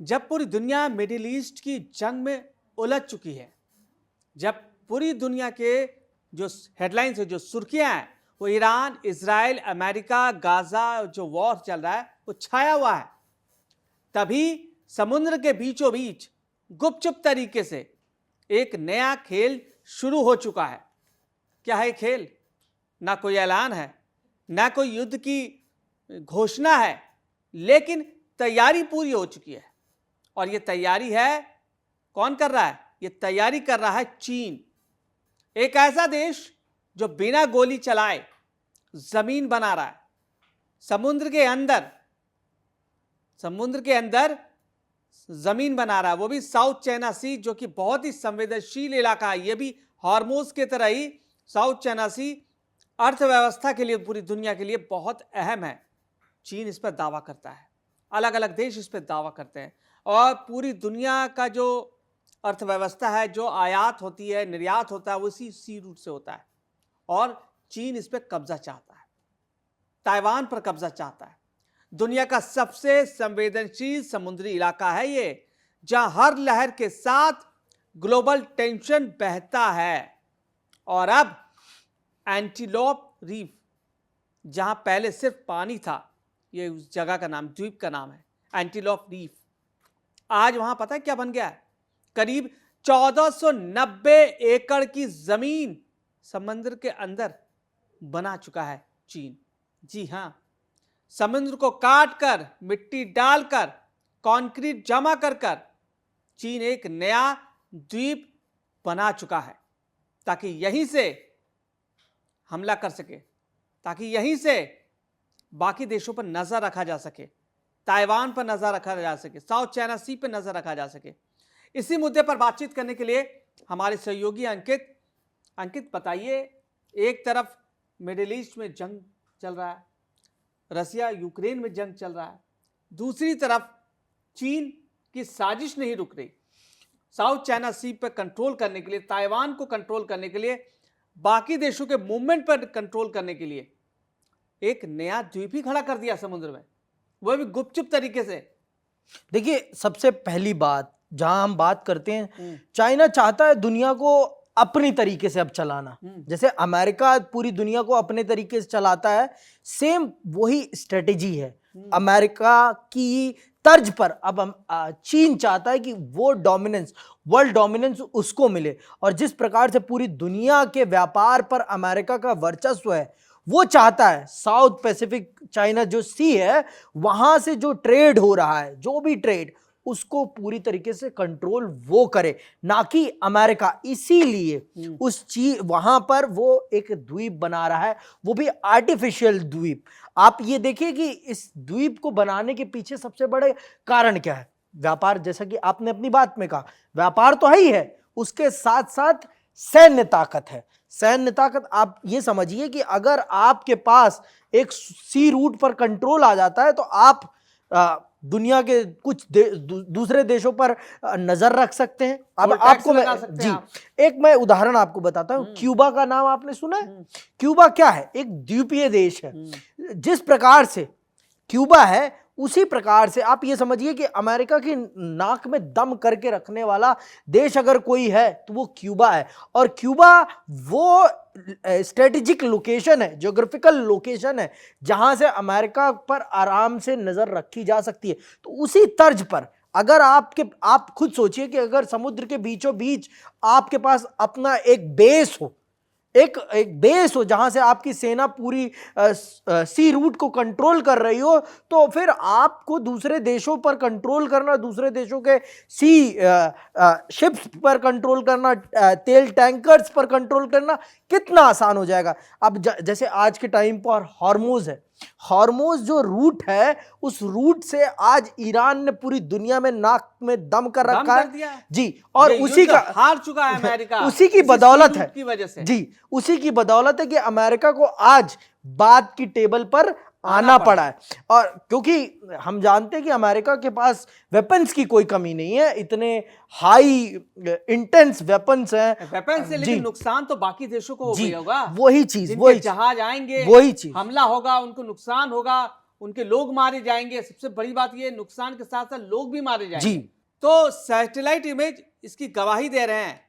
जब पूरी दुनिया मिडिल ईस्ट की जंग में उलझ चुकी है, जब पूरी दुनिया के जो हेडलाइंस है, जो सुर्खियां हैं, वो ईरान, इजराइल, अमेरिका, गाजा जो वॉर चल रहा है वो छाया हुआ है, तभी समुद्र के बीचों बीच गुपचुप तरीके से एक नया खेल शुरू हो चुका है। क्या है खेल? ना कोई ऐलान है, ना कोई युद्ध की घोषणा है, लेकिन तैयारी पूरी हो चुकी है। और ये तैयारी है, कौन कर रहा है? ये तैयारी कर रहा है चीन, एक ऐसा देश जो बिना गोली चलाए जमीन बना रहा है, समुद्र के अंदर जमीन बना रहा है, वो भी साउथ चाइना सी, जो कि बहुत ही संवेदनशील इलाका है। ये भी हॉर्मुज की तरह ही साउथ चाइना सी अर्थव्यवस्था के लिए, पूरी दुनिया के लिए बहुत अहम है। चीन इस पर दावा करता है, अलग अलग देश इस पर दावा करते हैं, और पूरी दुनिया का जो अर्थव्यवस्था है, जो आयात होती है, निर्यात होता है, वो इसी सी रूट से होता है। और चीन इस पर कब्जा चाहता है, ताइवान पर कब्जा चाहता है। दुनिया का सबसे संवेदनशील समुद्री इलाका है ये, जहां हर लहर के साथ ग्लोबल टेंशन बहता है। और अब एंटीलोप रीफ, जहां पहले सिर्फ पानी था, ये उस जगह का नाम, द्वीप का नाम है एंटीलोप रीफ, आज वहां पता है क्या बन गया है? करीब 1490 एकड़ की जमीन समुद्र के अंदर बना चुका है चीन। जी हां, समुद्र को काट कर, मिट्टी डालकर, कंक्रीट जमा कर कर चीन एक नया द्वीप बना चुका है, ताकि यहीं से हमला कर सके, ताकि यहीं से बाकी देशों पर नजर रखा जा सके, ताइवान पर नजर रखा जा सके, साउथ चाइना सी पर नजर रखा जा सके। इसी मुद्दे पर बातचीत करने के लिए हमारे सहयोगी अंकित बताइए, एक तरफ मिडिल ईस्ट में जंग चल रहा है, रसिया यूक्रेन में जंग चल रहा है, दूसरी तरफ चीन की साजिश नहीं रुक रही, साउथ चाइना सी पर कंट्रोल करने के लिए, ताइवान को कंट्रोल करने के लिए, बाकी देशों के मूवमेंट पर कंट्रोल करने के लिए एक नया द्वीप ही खड़ा कर दिया समुद्र में, वो भी गुपचुप तरीके से। देखिए, सबसे पहली बात जहां हम बात करते हैं, चाइना चाहता है दुनिया को अपनी तरीके से अब चलाना, जैसे अमेरिका पूरी दुनिया को अपने तरीके से चलाता है, सेम वही स्ट्रेटेजी है अमेरिका की तर्ज पर। अब चीन चाहता है कि वो डोमिनेंस, वर्ल्ड डोमिनेंस उसको मिले, और जिस प्रकार से पूरी दुनिया के व्यापार पर अमेरिका का वर्चस्व है, वो चाहता है साउथ पैसिफिक चाइना जो सी है, वहां से जो ट्रेड हो रहा है, जो भी ट्रेड, उसको पूरी तरीके से कंट्रोल वो करे, ना कि अमेरिका। इसीलिए उस चीज वहां पर वो एक द्वीप बना रहा है, वो भी आर्टिफिशियल द्वीप। आप ये देखिए कि इस द्वीप को बनाने के पीछे सबसे बड़े कारण क्या है? व्यापार, जैसा कि आपने अपनी बात में कहा, व्यापार तो है ही है, उसके साथ साथ सैन्य ताकत है। सैन्य ताकत, आप ये समझिए कि अगर आपके पास एक सी रूट पर कंट्रोल आ जाता है, तो आप दुनिया के कुछ दूसरे देशों पर नजर रख सकते हैं। अब आपको एक मैं उदाहरण आपको बताता हूं। क्यूबा का नाम आपने सुना है? क्यूबा क्या है? एक द्वीपीय देश है। जिस प्रकार से क्यूबा है, उसी प्रकार से आप ये समझिए कि अमेरिका की नाक में दम करके रखने वाला देश अगर कोई है तो वो क्यूबा है। और क्यूबा वो स्ट्रेटेजिक लोकेशन है, ज्योग्राफिकल लोकेशन है, जहां से अमेरिका पर आराम से नजर रखी जा सकती है। तो उसी तर्ज पर अगर आप खुद सोचिए कि अगर समुद्र के बीचों बीच आपके पास अपना एक बेस हो, एक बेस हो, जहां से आपकी सेना पूरी सी रूट को कंट्रोल कर रही हो, तो फिर आपको दूसरे देशों पर कंट्रोल करना, दूसरे देशों के सी शिप्स पर कंट्रोल करना, तेल टैंकर्स पर कंट्रोल करना कितना आसान हो जाएगा। अब जैसे आज के टाइम पर हॉर्मुज है, हॉर्मुज जो रूट है, उस रूट से आज ईरान ने पूरी दुनिया में नाक में दम कर रखा है जी, और उसी का हार चुका है अमेरिका, उसी की बदौलत है की वजह से जी, उसी की बदौलत है कि अमेरिका को आज बात की टेबल पर आना पड़ा है। और क्योंकि हम जानते हैं कि अमेरिका के पास वेपन्स की कोई कमी नहीं है, इतने हाई इंटेंस वेपन्स हैं, वेपन्स से, लेकिन नुकसान तो बाकी देशों को हो गया होगा। वही चीज, वही जहाज आएंगे, वही चीज, हमला होगा, उनको नुकसान होगा, उनके लोग मारे जाएंगे। सबसे बड़ी बात ये, नुकसान के साथ साथ लोग भी मारे जाएंगे। जी। तो सैटेलाइट इमेज इसकी गवाही दे रहे हैं।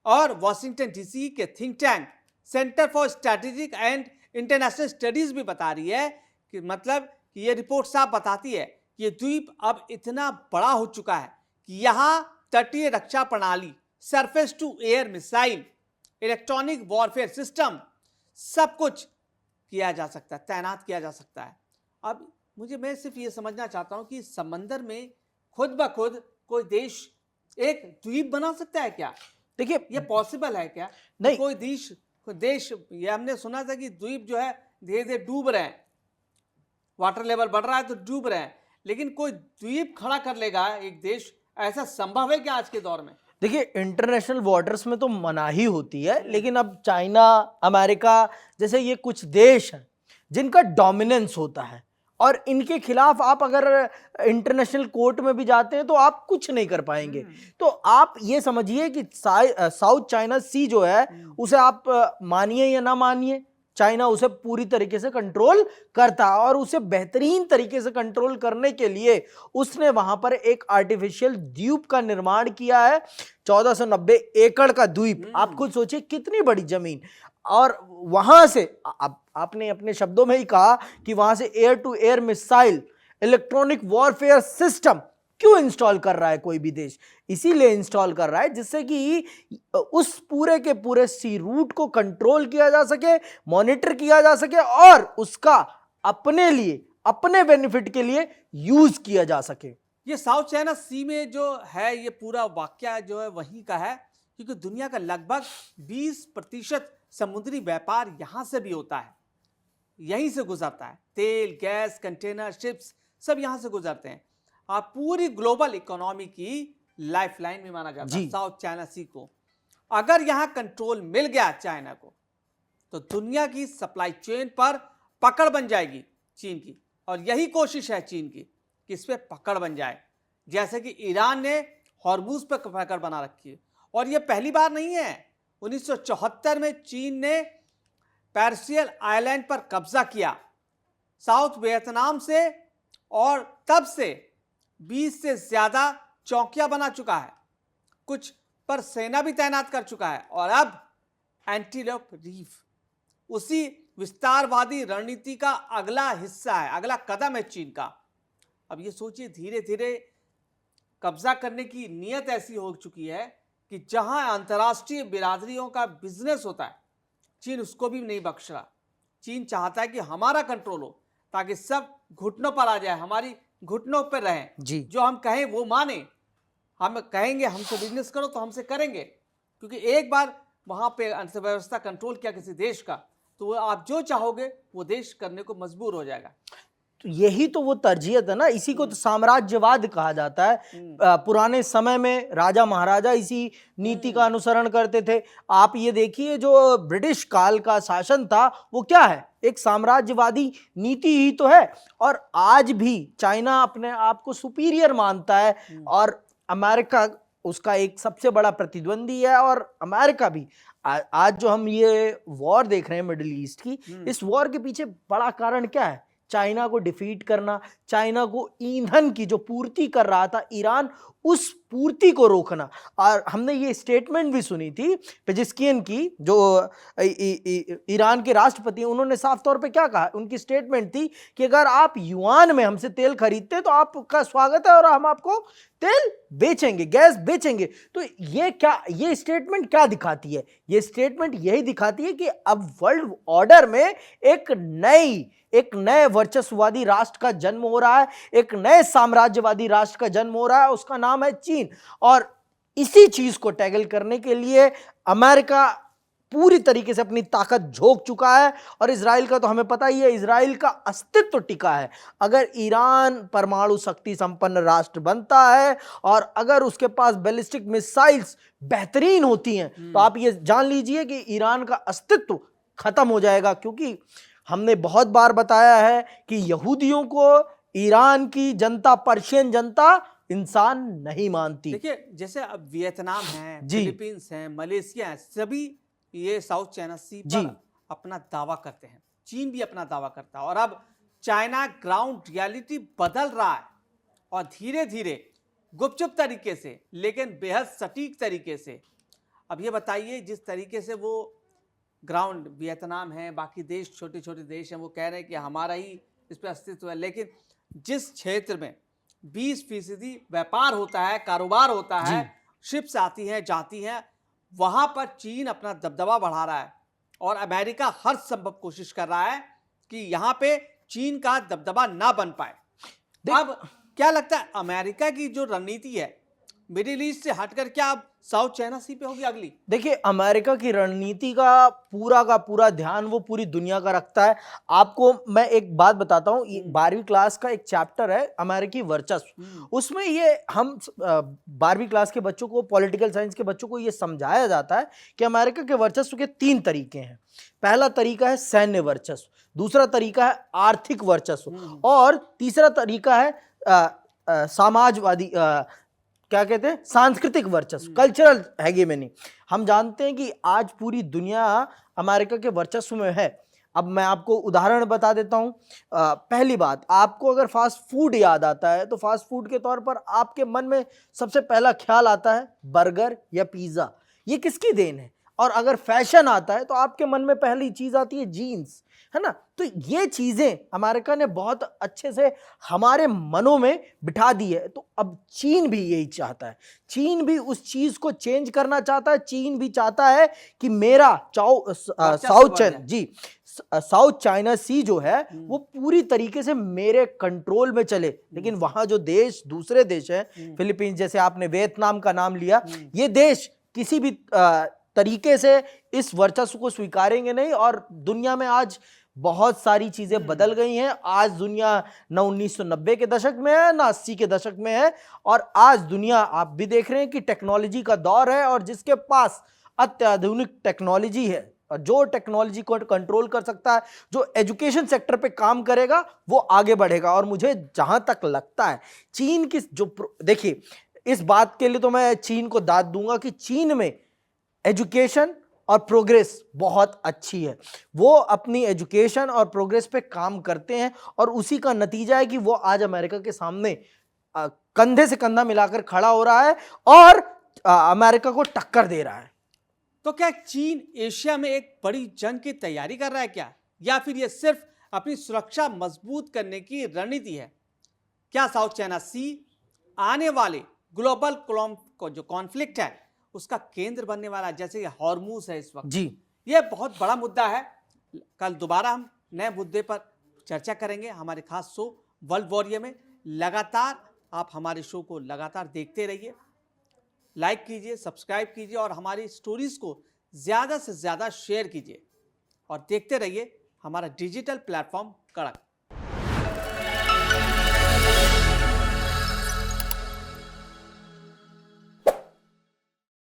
और वॉशिंगटन डीसी के think tank centre for strategic and international studies भी बता रही है कि मतलब कि ये रिपोर्ट साफ बताती है कि ये द्वीप अब इतना बड़ा हो चुका है कि यहाँ तटीय रक्षा प्रणाली, surface to air missile, electronic warfare system, सब कुछ किया जा सकता है, तैनात किया जा सकता है। अब मैं सिर्फ ये समझना चाहता हूं कि समंदर में खुद ब खुद कोई देश एक द्वीप बना सकता है क्या? देखिए, ये पॉसिबल है क्या? नहीं। कोई देश ये हमने सुना था कि द्वीप जो है धीरे धीरे डूब रहे हैं, वाटर लेवल बढ़ रहा है तो डूब रहे हैं, लेकिन कोई द्वीप खड़ा कर लेगा एक देश, ऐसा संभव है क्या आज के दौर में? देखिए, इंटरनेशनल वाटर्स में तो मनाही होती है, लेकिन अब चाइना, अमेरिका जैसे ये कुछ देश हैं जिनका डोमिनेंस होता है, और इनके खिलाफ आप अगर इंटरनेशनल कोर्ट में भी जाते हैं तो आप कुछ नहीं कर पाएंगे। तो आप ये समझिए कि साउथ चाइना सी जो है उसे आप मानिए या ना मानिए, चाइना उसे पूरी तरीके से कंट्रोल करता है, और उसे बेहतरीन तरीके से कंट्रोल करने के लिए उसने वहां पर एक आर्टिफिशियल द्वीप का निर्माण किया है। 1490 एकड़ का द्वीप, आप खुद सोचिए कितनी बड़ी जमीन। और वहां से आपने अपने शब्दों में ही कहा कि वहां से air to air missile, electronic warfare system क्यों इंस्टॉल कर रहा है कोई भी देश? इसीलिए इंस्टॉल कर रहा है जिससे कि उस पूरे के पूरे सी रूट को कंट्रोल किया जा सके, मॉनिटर किया जा सके, और उसका अपने लिए, अपने बेनिफिट के लिए यूज किया जा सके। ये साउथ चाइना सी में जो है ये पूरा वाकया जो है वहीं का है, क्योंकि दुनिया का लगभग 20% समुद्री व्यापार यहां से भी होता है, यहीं से गुजरता है। तेल, गैस, कंटेनर, शिप्स सब यहां से गुजरते हैं। आप पूरी ग्लोबल इकोनॉमी की लाइफलाइन भी माना जाता है साउथ चाइना सी को। अगर यहां कंट्रोल मिल गया चाइना को, तो दुनिया की सप्लाई चेन पर पकड़ बन जाएगी चीन की, और यही कोशिश है चीन की कि इस पर पकड़ बन जाए, जैसे कि ईरान ने हॉर्मूज पर पकड़ बना रखी है। और यह पहली बार नहीं है। 1974 में चीन ने पर्शियन आइलैंड पर कब्जा किया साउथ वियतनाम से, और तब से 20 से ज्यादा चौकियां बना चुका है, कुछ पर सेना भी तैनात कर चुका है। और अब एंटीलोप रीफ उसी विस्तारवादी रणनीति का अगला हिस्सा है, अगला कदम है चीन का। अब ये सोचिए, धीरे धीरे कब्जा करने की नीयत ऐसी हो चुकी है कि जहां अंतर्राष्ट्रीय बिरादरियों का बिजनेस होता है, चीन उसको भी नहीं बख्श रहा। चीन चाहता है कि हमारा कंट्रोल हो, ताकि सब घुटनों पर आ जाए, हमारी घुटनों पर रहें जी। जो हम कहें वो माने, हम कहेंगे हमसे बिजनेस करो तो हमसे करेंगे, क्योंकि एक बार वहां पे अर्थव्यवस्था कंट्रोल किया किसी देश का, तो आप जो चाहोगे वो देश करने को मजबूर हो जाएगा। तो यही तो वो तरजीहत है ना, इसी को तो साम्राज्यवाद कहा जाता है। पुराने समय में राजा महाराजा इसी नीति का अनुसरण करते थे। आप ये देखिए, जो ब्रिटिश काल का शासन था वो क्या है, एक साम्राज्यवादी नीति ही तो है। और आज भी चाइना अपने आप को सुपीरियर मानता है, और अमेरिका उसका एक सबसे बड़ा प्रतिद्वंदी है। और अमेरिका भी आज जो हम ये वॉर देख रहे हैं मिडिल ईस्ट की, इस वॉर के पीछे बड़ा कारण क्या है? चाइना को डिफीट करना, चाइना को ईंधन की जो पूर्ति कर रहा था ईरान, उस पूर्ति को रोकना। और हमने ये स्टेटमेंट भी सुनी थी पेजेस्कियन की, जो ईरान के राष्ट्रपति, उन्होंने साफ तौर पे क्या कहा, उनकी स्टेटमेंट थी कि अगर आप युआन में हमसे तेल खरीदते तो आपका स्वागत है, और हम आपको तेल बेचेंगे, गैस बेचेंगे। तो ये स्टेटमेंट क्या दिखाती है? ये स्टेटमेंट यही दिखाती है कि अब वर्ल्ड ऑर्डर में एक नए वर्चस्ववादी राष्ट्र का जन्म हो रहा है, एक नए साम्राज्यवादी राष्ट्र का जन्म हो रहा है, उसका नाम है चीन। और इसी चीज को टैकल करने के लिए अमेरिका पूरी तरीके से अपनी ताकत झोंक चुका है। और इजराइल का तो हमें पता ही है, इजराइल का अस्तित्व टिका है। अगर ईरान परमाणु शक्ति संपन्न राष्ट्र बनता है, और अगर उसके पास बैलिस्टिक मिसाइल्स बेहतरीन होती हैं, तो आप ये जान लीजिए कि ईरान का अस्तित्व खत्म हो जाएगा। क्योंकि हमने बहुत बार बताया है कि यहूदियों को ईरान की जनता, पर्शियन जनता इंसान नहीं मानती। देखिए, जैसे अब वियतनाम है, फिलीपींस है, मलेशिया है, सभी ये साउथ चाइना सी पर अपना दावा करते हैं। चीन भी अपना दावा करता है। और अब चाइना ग्राउंड रियलिटी बदल रहा है और धीरे धीरे गुपचुप तरीके से लेकिन बेहद सटीक तरीके से। अब ये बताइए, जिस तरीके से वो ग्राउंड, वियतनाम है, बाकी देश, छोटे छोटे देश हैं, वो कह रहे हैं कि हमारा ही इस पर अस्तित्व है, लेकिन जिस क्षेत्र में 20% व्यापार होता है, कारोबार होता है, शिप्स आती हैं जाती हैं, वहां पर चीन अपना दबदबा बढ़ा रहा है और अमेरिका हर संभव कोशिश कर रहा है कि यहां पे चीन का दबदबा ना बन पाए। अब क्या लगता है, अमेरिका की जो रणनीति है मिडिल ईस्ट से हटकर क्या अब साउथ चाइना सी पे होगी अगली? देखिए, अमेरिका की रणनीति का पूरा ध्यान वो पूरी दुनिया का रखता है। आपको मैं एक बात बताता हूँ, 12वीं क्लास का एक चैप्टर है अमेरिकी वर्चस्व। उसमें ये हम 12वीं क्लास के बच्चों को, पॉलिटिकल साइंस के बच्चों को ये समझाया जाता है कि अमेरिका के वर्चस्व के 3 तरीके हैं। पहला तरीका है सैन्य वर्चस्व, दूसरा तरीका है आर्थिक वर्चस्व और तीसरा तरीका है समाजवादी, क्या कहते हैं, सांस्कृतिक वर्चस्व, कल्चरल हेगेमनी। हम जानते हैं कि आज पूरी दुनिया अमेरिका के वर्चस्व में है। अब मैं आपको उदाहरण बता देता हूं। पहली बात, आपको अगर फास्ट फूड याद आता है तो फास्ट फूड के तौर पर आपके मन में सबसे पहला ख्याल आता है बर्गर या पिज्जा। ये किसकी देन है? और अगर फैशन आता है तो आपके मन में पहली चीज आती है जीन्स, है ना। तो ये चीजें अमेरिका ने बहुत अच्छे से हमारे मनों में बिठा दी है। तो अब चीन भी यही चाहता है, चीन भी उस चीज को चेंज करना चाहता है। चीन भी चाहता है कि मेरा साउथ चाइना सी जो है वो पूरी तरीके से मेरे कंट्रोल में चले। लेकिन वहां जो देश, दूसरे देश हैं, फिलीपींस जैसे, आपने वियतनाम का नाम लिया, ये देश किसी भी तरीके से इस वर्चस्व को स्वीकारेंगे नहीं। और दुनिया में आज बहुत सारी चीजें बदल गई हैं। आज दुनिया न 1990 के दशक में है, न 80 के दशक में है। और आज दुनिया, आप भी देख रहे हैं कि टेक्नोलॉजी का दौर है और जिसके पास अत्याधुनिक टेक्नोलॉजी है और जो टेक्नोलॉजी को कंट्रोल कर सकता है, जो एजुकेशन सेक्टर पे काम करेगा, वो आगे बढ़ेगा। और मुझे जहां तक लगता है, चीन की देखिए, इस बात के लिए तो मैं चीन को दाद दूंगा कि चीन में एजुकेशन और प्रोग्रेस बहुत अच्छी है। वो अपनी एजुकेशन और प्रोग्रेस पे काम करते हैं और उसी का नतीजा है कि वो आज अमेरिका के सामने कंधे से कंधा मिलाकर खड़ा हो रहा है और अमेरिका को टक्कर दे रहा है। तो क्या चीन एशिया में एक बड़ी जंग की तैयारी कर रहा है क्या, या फिर ये सिर्फ अपनी सुरक्षा मजबूत करने की रणनीति है? क्या साउथ चाइना सी आने वाले ग्लोबल जो कॉन्फ्लिक्ट है उसका केंद्र बनने वाला, जैसे ये हॉर्मूज है इस वक्त? जी, ये बहुत बड़ा मुद्दा है। कल दोबारा हम नए मुद्दे पर चर्चा करेंगे हमारे खास शो वर्ल्ड वॉरियर में। लगातार आप हमारे शो को लगातार देखते रहिए, लाइक कीजिए, सब्सक्राइब कीजिए और हमारी स्टोरीज को ज़्यादा से ज़्यादा शेयर कीजिए और देखते रहिए हमारा डिजिटल प्लेटफॉर्म कड़क।